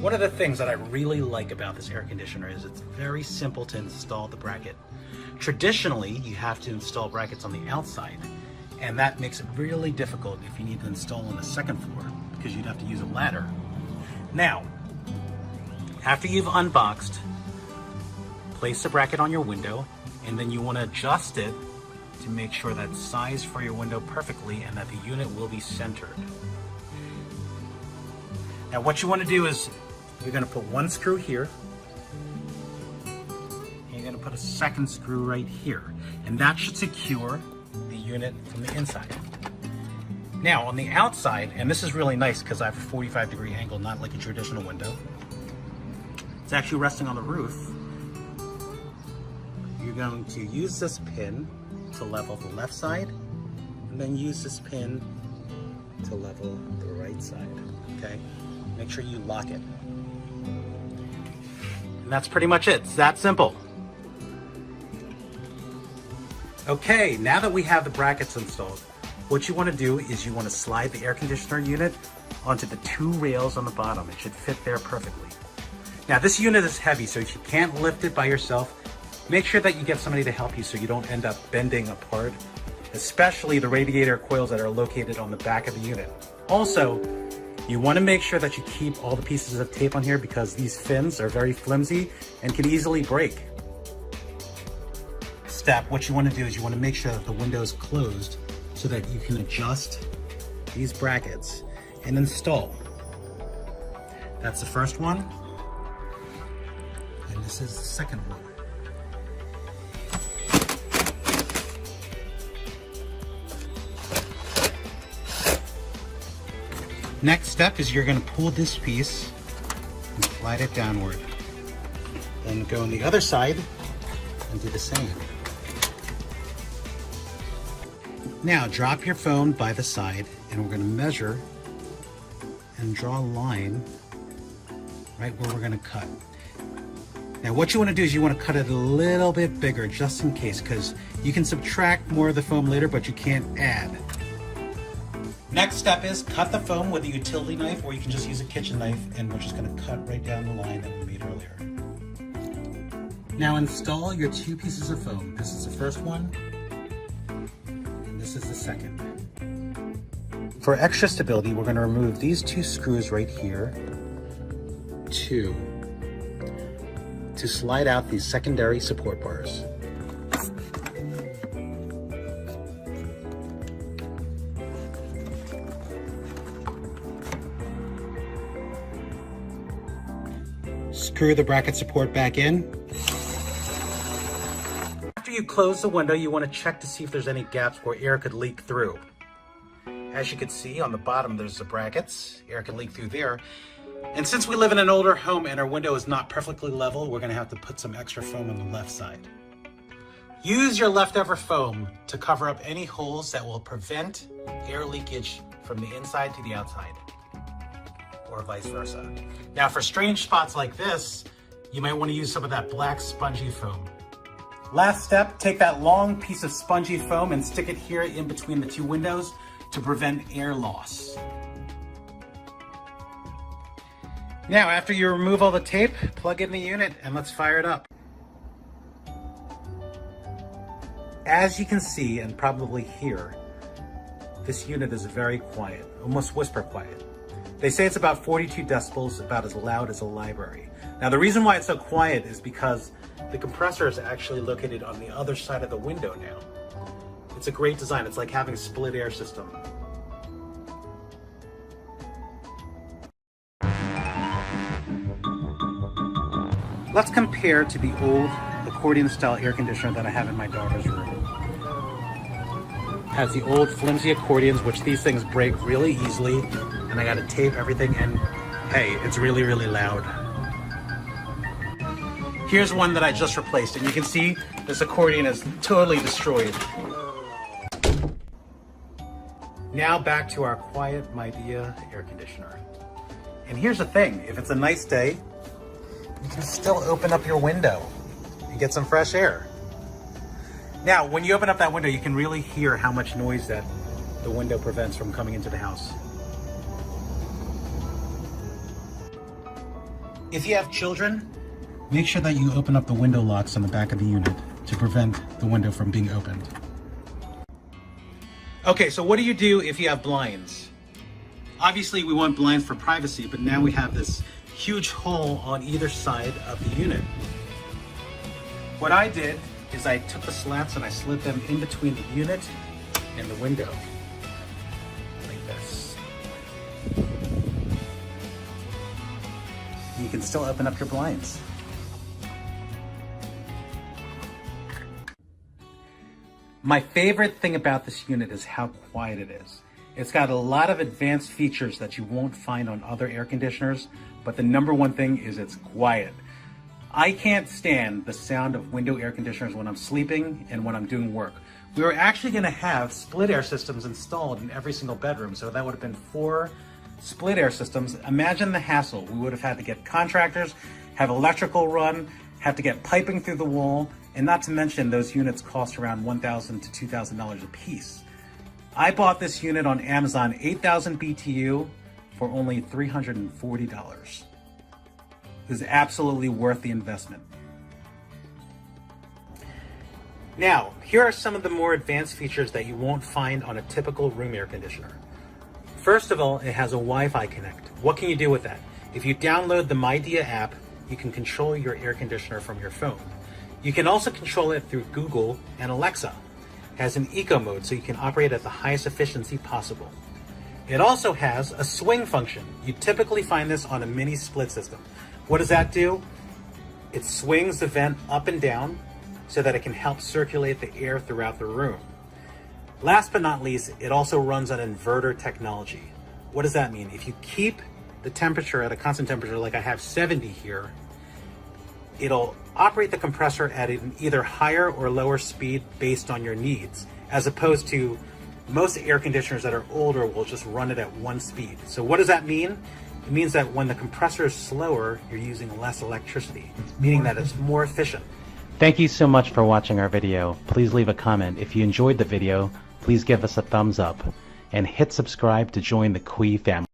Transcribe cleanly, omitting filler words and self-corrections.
One of the things that I really like about this air conditioner is it's very simple to install the bracket. Traditionally, you have to install brackets on the outside, and that makes it really difficult if you need to install on the second floor because you'd have to use a ladder. Now, after you've unboxed, place the bracket on your window, and then you want to adjust it to make sure that it's sized for your window perfectly and that the unit will be centered. Now what you want to do is you're going to put one screw here, and you're going to put a second screw right here, and that should secure the unit from the inside. Now on the outside, and this is really nice because I have a 45-degree angle, not like a traditional window. It's actually resting on the roof. You're going to use this pin to level the left side, and then use this pin to level the right side, okay? Make sure you lock it. And that's pretty much it. It's that simple. Okay, now that we have the brackets installed, what you want to do is you want to slide the air conditioner unit onto the two rails on the bottom. It should fit there perfectly. Now this unit is heavy, so if you can't lift it by yourself, make sure that you get somebody to help you so you don't end up bending apart, especially the radiator coils that are located on the back of the unit. Also, you want to make sure that you keep all the pieces of tape on here because these fins are very flimsy and can easily break. Step, what you want to do is you want to make sure that the window is closed so that you can adjust these brackets and install. That's the first one, and this is the second one. Next step is you're going to pull this piece and slide it downward. Then go on the other side and do the same. Now drop your phone by the side and we're going to measure and draw a line right where we're going to cut. Now what you want to do is you want to cut it a little bit bigger just in case, because you can subtract more of the foam later but you can't add. Next step is cut the foam with a utility knife, or you can just use a kitchen knife, and we're just going to cut right down the line that we made earlier. Now install your two pieces of foam. This is the first one, and this is the second. For extra stability, we're going to remove these two screws right here to slide out these secondary support bars. Screw the bracket support back in. After you close the window, you want to check to see if there's any gaps where air could leak through. As you can see on the bottom, there's the brackets. Air can leak through there. And since we live in an older home and our window is not perfectly level, we're going to have to put some extra foam on the left side. Use your leftover foam to cover up any holes that will prevent air leakage from the inside to the outside, or vice versa. Now for strange spots like this, you might want to use some of that black spongy foam. Last step, take that long piece of spongy foam and stick it here in between the two windows to prevent air loss. Now after you remove all the tape, plug in the unit and let's fire it up. As you can see and probably hear, this unit is very quiet, almost whisper quiet. They say it's about 42 decibels, about as loud as a library. Now the reason why it's so quiet is because the compressor is actually located on the other side of the window now. It's a great design. It's like having a split air system. Let's compare to the old accordion style air conditioner that I have in my daughter's room. It has the old flimsy accordions, which these things break really easily, and I gotta tape everything, and hey, it's really, really loud. Here's one that I just replaced, and you can see this accordion is totally destroyed. Now back to our quiet Midea air conditioner. And here's the thing, if it's a nice day, you can still open up your window and get some fresh air. Now, when you open up that window, you can really hear how much noise that the window prevents from coming into the house. If you have children, make sure that you open up the window locks on the back of the unit to prevent the window from being opened. Okay, so what do you do if you have blinds? Obviously we want blinds for privacy, but now we have this huge hole on either side of the unit. What I did is I took the slats and I slid them in between the unit and the window, like this. You can still open up your blinds. My favorite thing about this unit is how quiet it is. It's got a lot of advanced features that you won't find on other air conditioners, but the number one thing is it's quiet. I can't stand the sound of window air conditioners when I'm sleeping and when I'm doing work. We were actually going to have split air systems installed in every single bedroom, so that would have been 4 split air systems. Imagine the hassle. We would have had to get contractors, have electrical run, have to get piping through the wall, and not to mention those units cost around $1,000 to $2,000 a piece. I bought this unit on Amazon, 8,000 BTU, for only $340. Is absolutely worth the investment. Now, here are some of the more advanced features that you won't find on a typical room air conditioner. First of all, it has a Wi-Fi connect. What can you do with that? If you download the Midea app, you can control your air conditioner from your phone. You can also control it through Google and Alexa. It has an eco mode, so you can operate at the highest efficiency possible. It also has a swing function. You typically find this on a mini split system. What does that do? It swings the vent up and down so that it can help circulate the air throughout the room. Last but not least, it also runs on inverter technology. What does that mean? If you keep the temperature at a constant temperature, like I have 70 here, it'll operate the compressor at an either higher or lower speed based on your needs, as opposed to most air conditioners that are older will just run it at 1 speed. So what does that mean? It means that when the compressor is slower, you're using less electricity, meaning that it's more efficient. Thank you so much for watching our video. Please leave a comment. If you enjoyed the video, please give us a thumbs up and hit subscribe to join the Kui family.